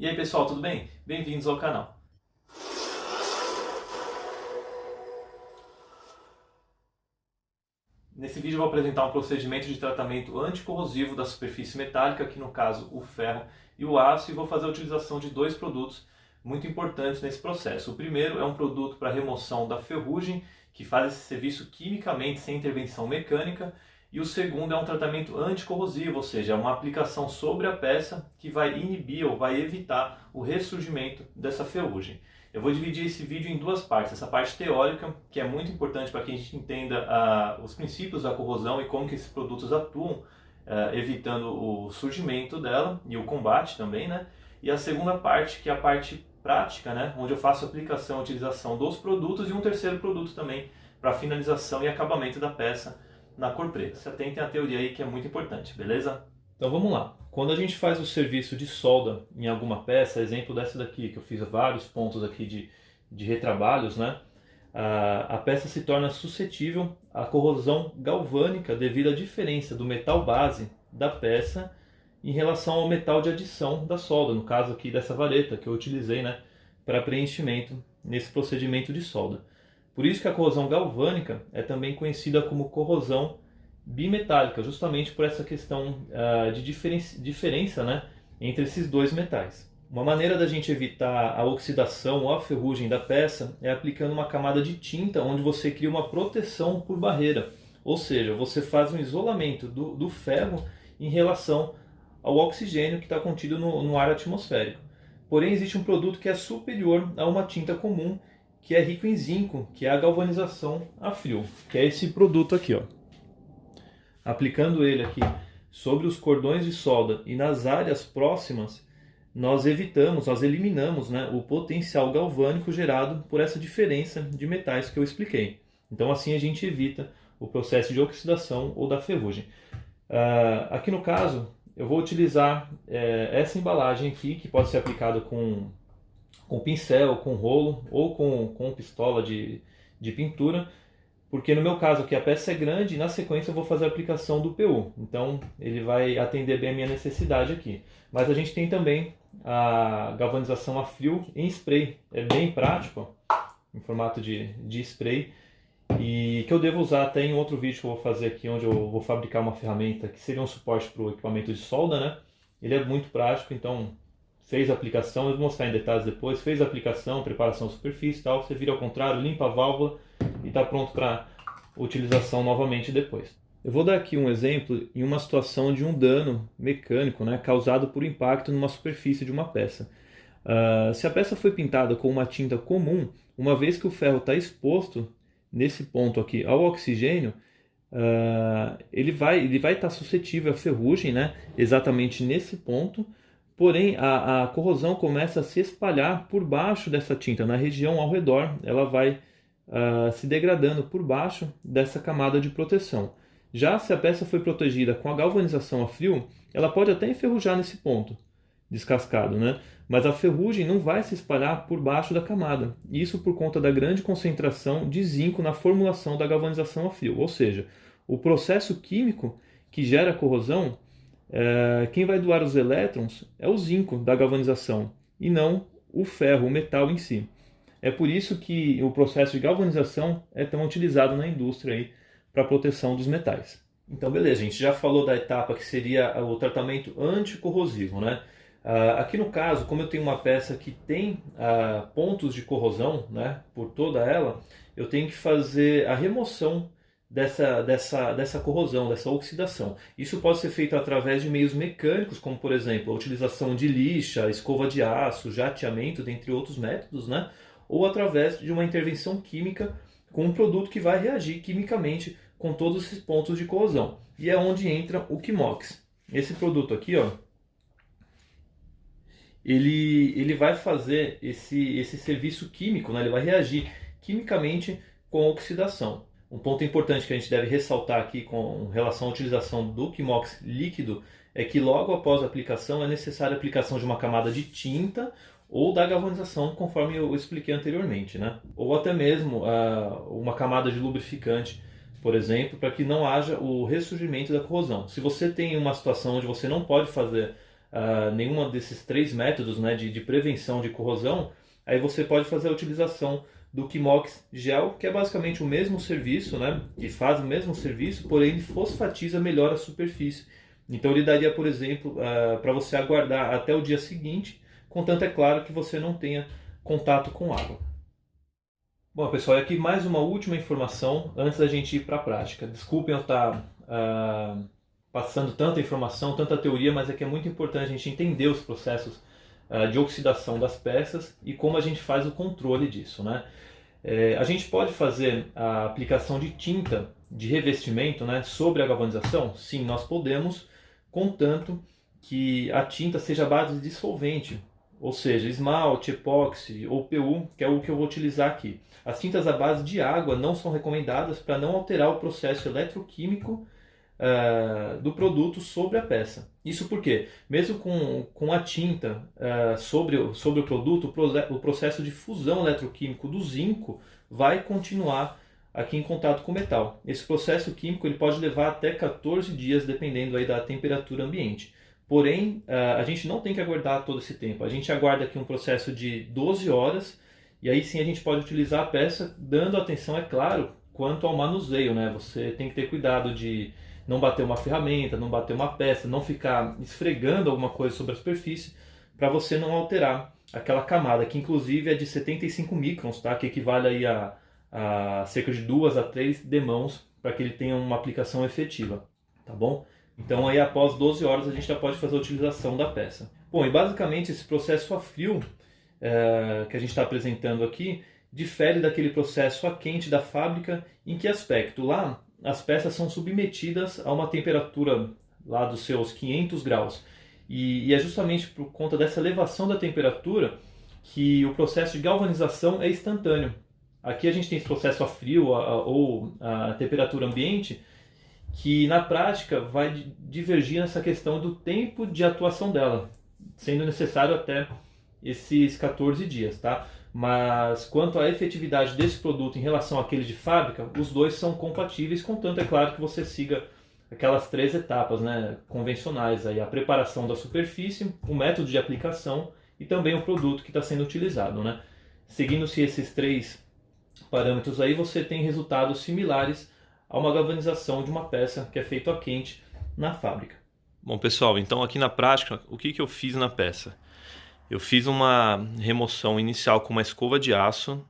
E aí pessoal, tudo bem? Bem-vindos ao canal. Nesse vídeo eu vou apresentar um procedimento de tratamento anticorrosivo da superfície metálica, aqui no caso o ferro e o aço, e vou fazer a utilização de dois produtos muito importantes nesse processo. O primeiro é um produto para remoção da ferrugem, que faz esse serviço quimicamente sem intervenção mecânica, e o segundo é um tratamento anticorrosivo, ou seja, é uma aplicação sobre a peça que vai inibir ou vai evitar o ressurgimento dessa ferrugem. Eu vou dividir esse vídeo em duas partes. Essa parte teórica, que é muito importante para que a gente entenda os princípios da corrosão e como que esses produtos atuam, evitando o surgimento dela e o combate também, né? E a segunda parte, que é a parte prática, né? Onde eu faço a aplicação e utilização dos produtos, e um terceiro produto também para finalização e acabamento da peça na cor preta. Se atentem à teoria aí, que é muito importante, beleza? Então vamos lá. Quando a gente faz o serviço de solda em alguma peça, exemplo dessa daqui, que eu fiz vários pontos aqui de retrabalhos, né? A peça se torna suscetível à corrosão galvânica devido à diferença do metal base da peça em relação ao metal de adição da solda, no caso aqui dessa vareta que eu utilizei, né, para preenchimento nesse procedimento de solda. Por isso que a corrosão galvânica é também conhecida como corrosão bimetálica, justamente por essa questão de diferença, né, entre esses dois metais. Uma maneira da gente evitar a oxidação ou a ferrugem da peça é aplicando uma camada de tinta onde você cria uma proteção por barreira, ou seja, você faz um isolamento do ferro em relação ao oxigênio que está contido no ar atmosférico. Porém, existe um produto que é superior a uma tinta comum, que é rico em zinco, que é a galvanização a frio, que é esse produto aqui, ó. Aplicando ele aqui sobre os cordões de solda e nas áreas próximas, nós eliminamos, né, o potencial galvânico gerado por essa diferença de metais que eu expliquei. Então assim a gente evita o processo de oxidação ou da ferrugem. Aqui no caso, eu vou utilizar essa embalagem aqui, que pode ser aplicada com pincel, com rolo ou com pistola de pintura, porque no meu caso aqui a peça é grande e na sequência eu vou fazer a aplicação do PU. Então ele vai atender bem a minha necessidade aqui. Mas a gente tem também a galvanização a frio em spray. É bem prático, ó, em formato de spray. E que eu devo usar até em outro vídeo que eu vou fazer aqui, onde eu vou fabricar uma ferramenta que seria um suporte para o equipamento de solda, né? Ele é muito prático, então fez a aplicação, eu vou mostrar em detalhes depois, fez a aplicação, preparação da superfície e tal, você vira ao contrário, limpa a válvula e está pronto para utilização novamente depois. Eu vou dar aqui um exemplo em uma situação de um dano mecânico, né, causado por impacto numa superfície de uma peça. Se a peça foi pintada com uma tinta comum, uma vez que o ferro está exposto nesse ponto aqui ao oxigênio, ele vai estar suscetível à ferrugem, né, exatamente nesse ponto. Porém, a corrosão começa a se espalhar por baixo dessa tinta, na região ao redor, ela vai se degradando por baixo dessa camada de proteção. Já se a peça foi protegida com a galvanização a frio, ela pode até enferrujar nesse ponto descascado, né? Mas a ferrugem não vai se espalhar por baixo da camada. Isso por conta da grande concentração de zinco na formulação da galvanização a frio. Ou seja, o processo químico que gera a corrosão, quem vai doar os elétrons é o zinco da galvanização e não o ferro, o metal em si. É por isso que o processo de galvanização é tão utilizado na indústria para proteção dos metais. Então beleza, a gente já falou da etapa que seria o tratamento anticorrosivo, né? Aqui no caso, como eu tenho uma peça que tem pontos de corrosão, né, por toda ela, eu tenho que fazer a remoção dessa corrosão, dessa oxidação. Isso pode ser feito através de meios mecânicos, como por exemplo a utilização de lixa, escova de aço, jateamento, dentre outros métodos, né? Ou através de uma intervenção química com um produto que vai reagir quimicamente com todos esses pontos de corrosão. E é onde entra o Quimox. Esse produto aqui, ó, ele vai fazer esse serviço químico, né? Ele vai reagir quimicamente com a oxidação. Um ponto importante que a gente deve ressaltar aqui com relação à utilização do Quimox líquido é que logo após a aplicação é necessária a aplicação de uma camada de tinta ou da galvanização, conforme eu expliquei anteriormente, né? Ou até mesmo uma camada de lubrificante, por exemplo, para que não haja o ressurgimento da corrosão. Se você tem uma situação onde você não pode fazer nenhuma desses 3 métodos, né, de prevenção de corrosão, aí você pode fazer a utilização do Kimox Gel, que é basicamente o mesmo serviço, né, que faz o mesmo serviço, porém ele fosfatiza melhor a superfície. Então ele daria, por exemplo, para você aguardar até o dia seguinte, contanto é claro que você não tenha contato com água. Bom, pessoal, e aqui mais uma última informação antes da gente ir para a prática. Desculpem eu estar passando tanta informação, tanta teoria, mas é que é muito importante a gente entender os processos de oxidação das peças e como a gente faz o controle disso, né? A gente pode fazer a aplicação de tinta de revestimento, né, sobre a galvanização? Sim, nós podemos, contanto que a tinta seja à base de solvente, ou seja, esmalte, epóxi ou PU, que é o que eu vou utilizar aqui. As tintas à base de água não são recomendadas para não alterar o processo eletroquímico do produto sobre a peça. Isso porque, mesmo com a tinta sobre o produto, o processo de fusão eletroquímico do zinco vai continuar aqui em contato com o metal. Esse processo químico ele pode levar até 14 dias, dependendo aí da temperatura ambiente. Porém, a gente não tem que aguardar todo esse tempo. A gente aguarda aqui um processo de 12 horas e aí sim a gente pode utilizar a peça, dando atenção, é claro, quanto ao manuseio, né? Você tem que ter cuidado de não bater uma ferramenta, não bater uma peça, não ficar esfregando alguma coisa sobre a superfície, para você não alterar aquela camada, que inclusive é de 75 microns, tá? Que equivale aí a cerca de 2 a 3 demãos, para que ele tenha uma aplicação efetiva, tá bom? Então aí após 12 horas a gente já pode fazer a utilização da peça. Bom, e basicamente esse processo a frio que a gente está apresentando aqui difere daquele processo a quente da fábrica. Em que aspecto? Lá as peças são submetidas a uma temperatura lá dos seus 500 graus. E é justamente por conta dessa elevação da temperatura que o processo de galvanização é instantâneo. Aqui a gente tem esse processo a frio ou a temperatura ambiente, que na prática vai divergir nessa questão do tempo de atuação dela, sendo necessário até esses 14 dias, tá? Mas quanto à efetividade desse produto em relação àquele de fábrica, os dois são compatíveis, contanto, é claro, que você siga aquelas 3 etapas, né, convencionais, aí, a preparação da superfície, o método de aplicação e também o produto que está sendo utilizado, né? Seguindo-se esses 3 parâmetros aí, você tem resultados similares a uma galvanização de uma peça que é feita a quente na fábrica. Bom, pessoal, então aqui na prática, o que eu fiz na peça? Eu fiz uma remoção inicial com uma escova de aço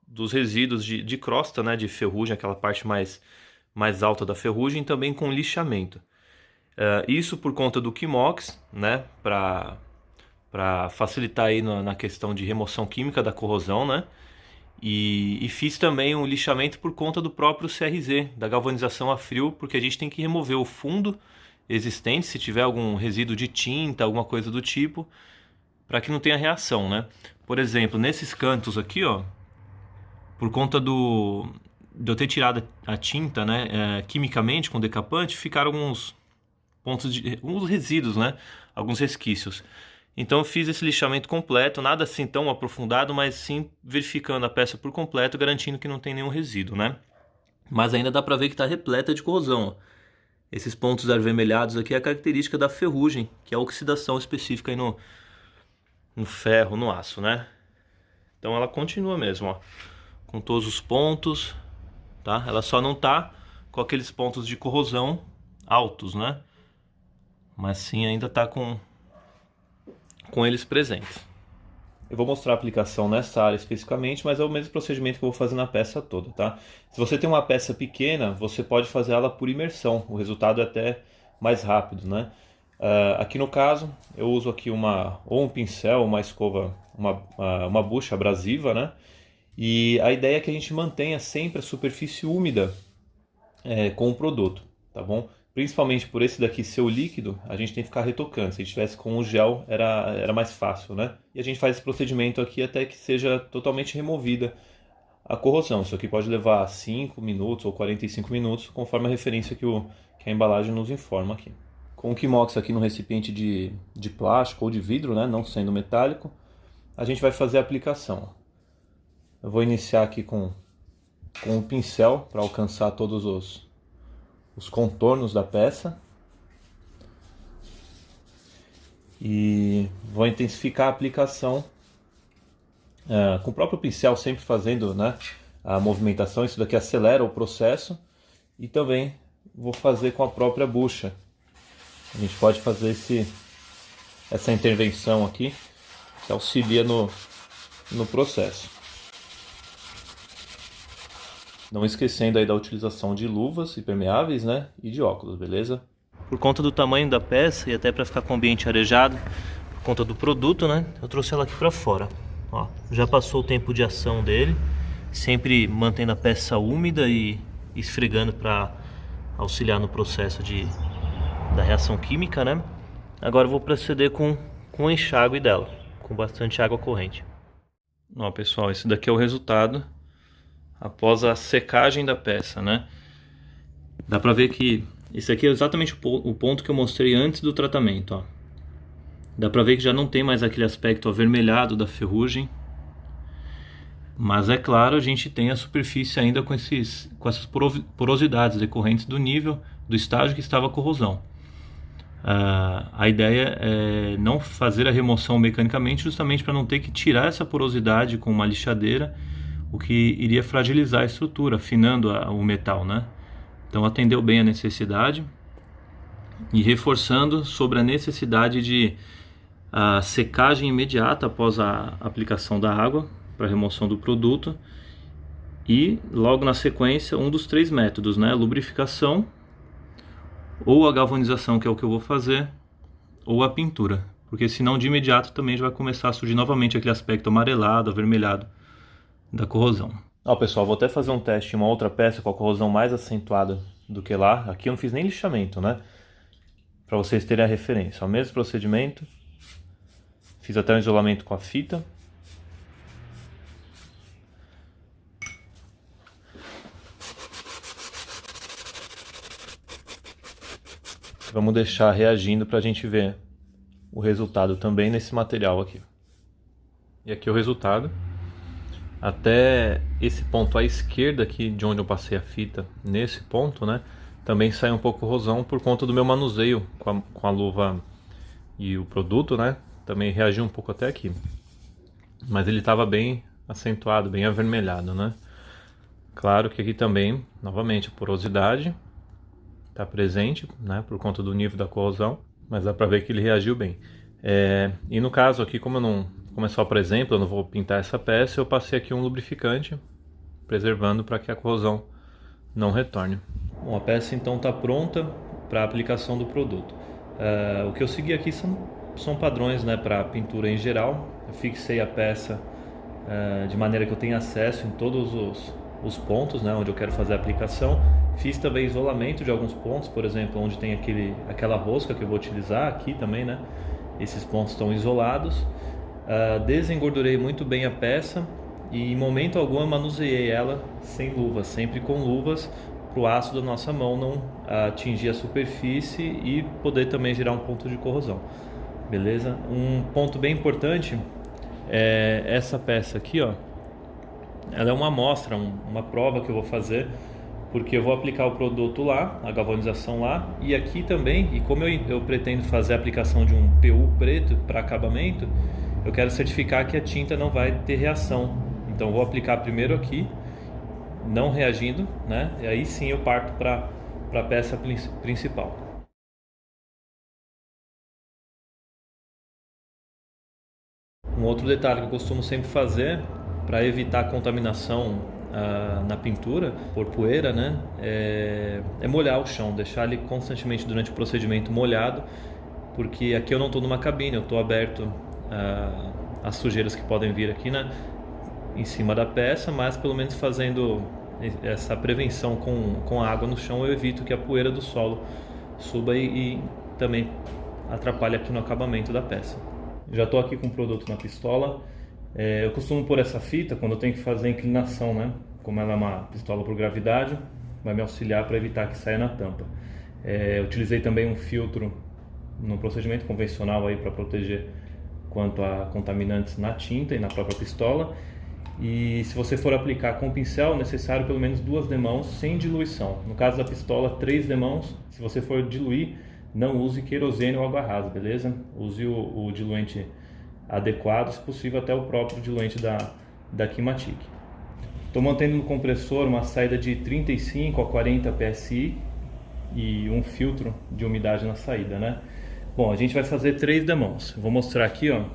dos resíduos de crosta, né, de ferrugem, aquela parte mais alta da ferrugem, também com lixamento. Isso por conta do Kimox, né, para facilitar aí na questão de remoção química da corrosão, né, e fiz também um lixamento por conta do próprio CRZ, da galvanização a frio, porque a gente tem que remover o fundo existente, se tiver algum resíduo de tinta, alguma coisa do tipo, para que não tenha reação, né? Por exemplo, nesses cantos aqui, ó, por conta de eu ter tirado a tinta, né, quimicamente com decapante, ficaram alguns alguns resíduos, né, alguns resquícios. Então eu fiz esse lixamento completo, nada assim tão aprofundado, mas sim verificando a peça por completo, garantindo que não tem nenhum resíduo, né? Mas ainda dá para ver que está repleta de corrosão, ó. Esses pontos avermelhados aqui é a característica da ferrugem, que é a oxidação específica aí no ferro, no aço, né? Então ela continua mesmo, ó, com todos os pontos, tá? Ela só não tá com aqueles pontos de corrosão altos, né? Mas sim ainda tá com eles presentes. Eu vou mostrar a aplicação nessa área especificamente, mas é o mesmo procedimento que eu vou fazer na peça toda, tá? Se você tem uma peça pequena, você pode fazer ela por imersão, o resultado é até mais rápido, né? Aqui no caso, eu uso aqui ou um pincel, uma escova, uma bucha abrasiva, né? E a ideia é que a gente mantenha sempre a superfície úmida com o produto, tá bom? Principalmente por esse daqui ser o líquido, a gente tem que ficar retocando. Se a gente tivesse com o gel, era mais fácil, né? E a gente faz esse procedimento aqui até que seja totalmente removida a corrosão. Isso aqui pode levar 5 minutos ou 45 minutos, conforme a referência que a embalagem nos informa aqui. Com o Kimox aqui no recipiente de plástico ou de vidro, né, não sendo metálico, a gente vai fazer a aplicação. Eu vou iniciar aqui com o pincel para alcançar todos os contornos da peça. e vou intensificar a aplicação com o próprio pincel, sempre fazendo, né, a movimentação. Isso daqui acelera o processo, e também vou fazer com a própria bucha. A gente pode fazer essa intervenção aqui, que auxilia no processo. Não esquecendo aí da utilização de luvas impermeáveis, né, e de óculos, beleza? Por conta do tamanho da peça e até para ficar com o ambiente arejado, por conta do produto, né, eu trouxe ela aqui para fora. Ó, já passou o tempo de ação dele, sempre mantendo a peça úmida e esfregando para auxiliar no processo da reação química, né? Agora eu vou proceder com o enxágue dela, com bastante água corrente. Ó, pessoal, esse daqui é o resultado após a secagem da peça, né? Dá pra ver que esse aqui é exatamente o ponto que eu mostrei antes do tratamento, ó. Dá pra ver que já não tem mais aquele aspecto avermelhado da ferrugem. Mas é claro, a gente tem a superfície ainda com essas porosidades decorrentes do nível, do estágio que estava a corrosão. A ideia é não fazer a remoção mecanicamente, justamente para não ter que tirar essa porosidade com uma lixadeira, o que iria fragilizar a estrutura, afinando o metal, né? Então atendeu bem a necessidade, e reforçando sobre a necessidade de secagem imediata após a aplicação da água para remoção do produto, e logo na sequência um dos 3 métodos, né? Lubrificação, ou a galvanização, que é o que eu vou fazer, ou a pintura, porque senão de imediato também já vai começar a surgir novamente aquele aspecto amarelado, avermelhado da corrosão. Ó, pessoal, vou até fazer um teste em uma outra peça com a corrosão mais acentuada do que lá. Aqui eu não fiz nem lixamento, né? Para vocês terem a referência. O mesmo procedimento. Fiz até um isolamento com a fita. Vamos deixar reagindo para a gente ver o resultado também nesse material aqui. E aqui é o resultado. Até esse ponto à esquerda aqui, de onde eu passei a fita, nesse ponto, né, também sai um pouco corrosão por conta do meu manuseio com a luva e o produto, né, também reagiu um pouco até aqui. Mas ele estava bem acentuado, bem avermelhado, né. Claro que aqui também, novamente, a porosidade está presente, né, por conta do nível da corrosão, mas dá para ver que ele reagiu bem. E no caso aqui, como é só por exemplo, eu não vou pintar essa peça, eu passei aqui um lubrificante, preservando para que a corrosão não retorne. Bom, a peça então está pronta para a aplicação do produto. O que eu segui aqui são padrões, né, para pintura em geral. Eu fixei a peça de maneira que eu tenha acesso em todos os pontos, né, onde eu quero fazer a aplicação. Fiz também isolamento de alguns pontos, por exemplo, onde tem aquela rosca que eu vou utilizar aqui também, né? Esses pontos estão isolados. Desengordurei muito bem a peça e em momento algum manuseei ela sem luvas, sempre com luvas, para o aço da nossa mão não atingir a superfície e poder também gerar um ponto de corrosão. Beleza? Um ponto bem importante é essa peça aqui, ó. Ela é uma amostra, uma prova que eu vou fazer, porque eu vou aplicar o produto lá, a galvanização lá, e aqui também, e como eu pretendo fazer a aplicação de um PU preto para acabamento, eu quero certificar que a tinta não vai ter reação. Então eu vou aplicar primeiro aqui, não reagindo, né? E aí sim eu parto para a peça principal. Um outro detalhe que eu costumo sempre fazer para evitar contaminação na pintura por poeira, né, é molhar o chão, deixar ele constantemente durante o procedimento molhado, porque aqui eu não estou numa cabine, eu estou aberto às sujeiras que podem vir aqui, né, em cima da peça, mas pelo menos fazendo essa prevenção com a água no chão, eu evito que a poeira do solo suba e também atrapalhe aqui no acabamento da peça. Já estou aqui com o produto na pistola. Eu costumo pôr essa fita quando eu tenho que fazer a inclinação, né? Como ela é uma pistola por gravidade, vai me auxiliar para evitar que saia na tampa. Utilizei também um filtro no procedimento convencional aí para proteger quanto a contaminantes na tinta e na própria pistola. E se você for aplicar com pincel, é necessário pelo menos 2 demãos sem diluição. No caso da pistola, 3 demãos. Se você for diluir, não use querosene ou água rasa, beleza? Use o diluente adequado, se possível até o próprio diluente da Climatic. Estou mantendo no compressor uma saída de 35 a 40 psi e um filtro de umidade na saída, né? Bom, a gente vai fazer 3 demãos. Vou mostrar aqui, ó.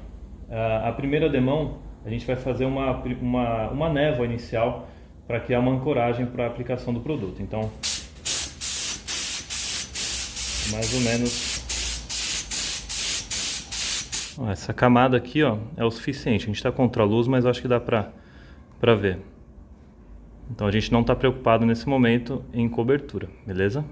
A primeira demão, a gente vai fazer uma névoa inicial para criar uma ancoragem para a aplicação do produto. Então, mais ou menos, ó, essa camada aqui, ó, é o suficiente. A gente está contra a luz, mas acho que dá para ver. Então a gente não está preocupado nesse momento em cobertura, beleza?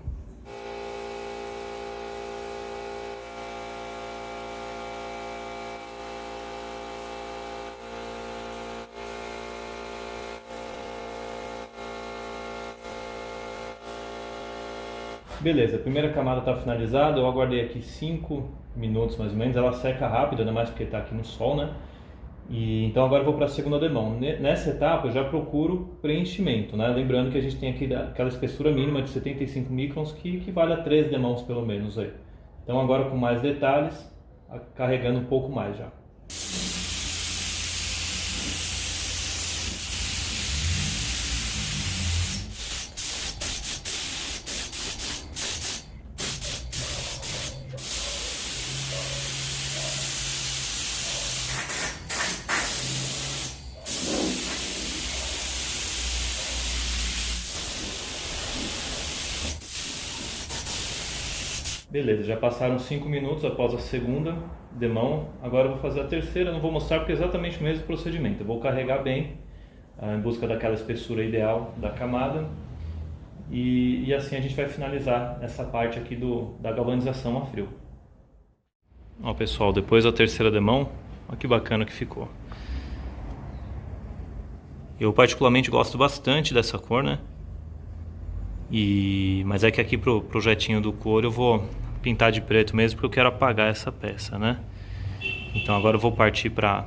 Beleza, a primeira camada está finalizada, eu aguardei aqui 5 minutos mais ou menos, ela seca rápido, ainda mais porque está aqui no sol, né? E então agora eu vou para a segunda demão. Nessa etapa eu já procuro preenchimento, né? Lembrando que a gente tem aqui aquela espessura mínima de 75 microns que equivale a 3 demãos pelo menos aí. Então agora com mais detalhes, carregando um pouco mais já. Beleza, já passaram 5 minutos após a segunda demão. Agora eu vou fazer a terceira, não vou mostrar porque é exatamente o mesmo procedimento. Eu vou carregar bem, em busca daquela espessura ideal da camada. E assim a gente vai finalizar essa parte aqui da galvanização a frio. Ó pessoal, depois da terceira demão, olha que bacana que ficou. Eu particularmente gosto bastante dessa cor, né? Mas é que aqui pro projetinho do couro eu vou pintar de preto mesmo porque eu quero apagar essa peça, né? Então agora eu vou partir para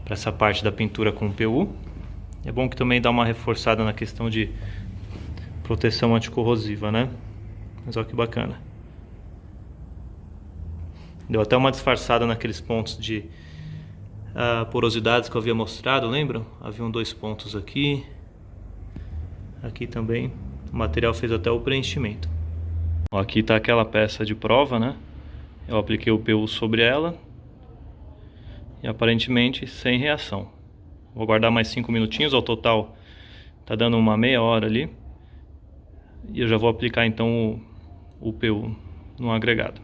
essa parte da pintura com PU. É bom que também dá uma reforçada na questão de proteção anticorrosiva, né? Mas olha que bacana. Deu até uma disfarçada naqueles pontos de porosidades que eu havia mostrado, lembram? Haviam 2 pontos aqui. Aqui também. O material fez até o preenchimento. Aqui está aquela peça de prova, né? Eu apliquei o PU sobre ela e aparentemente sem reação. Vou guardar mais 5 minutinhos, ao total tá dando uma meia hora ali. E eu já vou aplicar então o PU no agregado.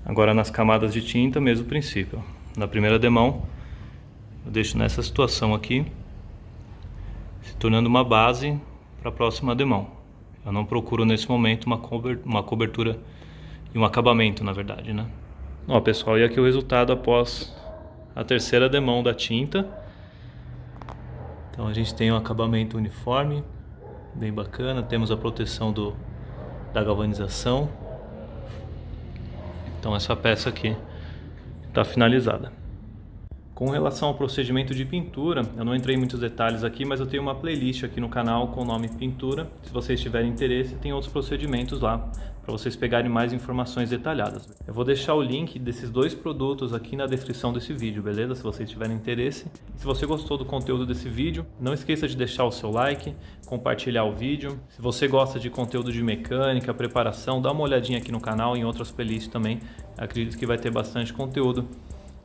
Agora nas camadas de tinta, mesmo princípio. Na primeira demão, eu deixo nessa situação aqui, se tornando uma base para a próxima demão. Eu não procuro nesse momento uma cobertura e um acabamento, na verdade, né? Ó pessoal, e aqui o resultado após a terceira demão da tinta. Então a gente tem um acabamento uniforme, bem bacana. Temos a proteção da galvanização. Então essa peça aqui está finalizada. Com relação ao procedimento de pintura, eu não entrei em muitos detalhes aqui, mas eu tenho uma playlist aqui no canal com o nome Pintura. Se vocês tiverem interesse, tem outros procedimentos lá para vocês pegarem mais informações detalhadas. Eu vou deixar o link desses 2 produtos aqui na descrição desse vídeo, beleza? Se vocês tiverem interesse. E se você gostou do conteúdo desse vídeo, não esqueça de deixar o seu like, compartilhar o vídeo. Se você gosta de conteúdo de mecânica, preparação, dá uma olhadinha aqui no canal, em outras playlists também. Acredito que vai ter bastante conteúdo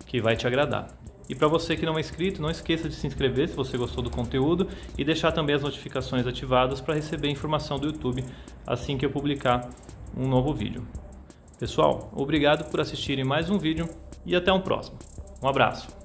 que vai te agradar. E para você que não é inscrito, não esqueça de se inscrever se você gostou do conteúdo e deixar também as notificações ativadas para receber informação do YouTube assim que eu publicar um novo vídeo. Pessoal, obrigado por assistirem mais um vídeo e até um próximo. Um abraço!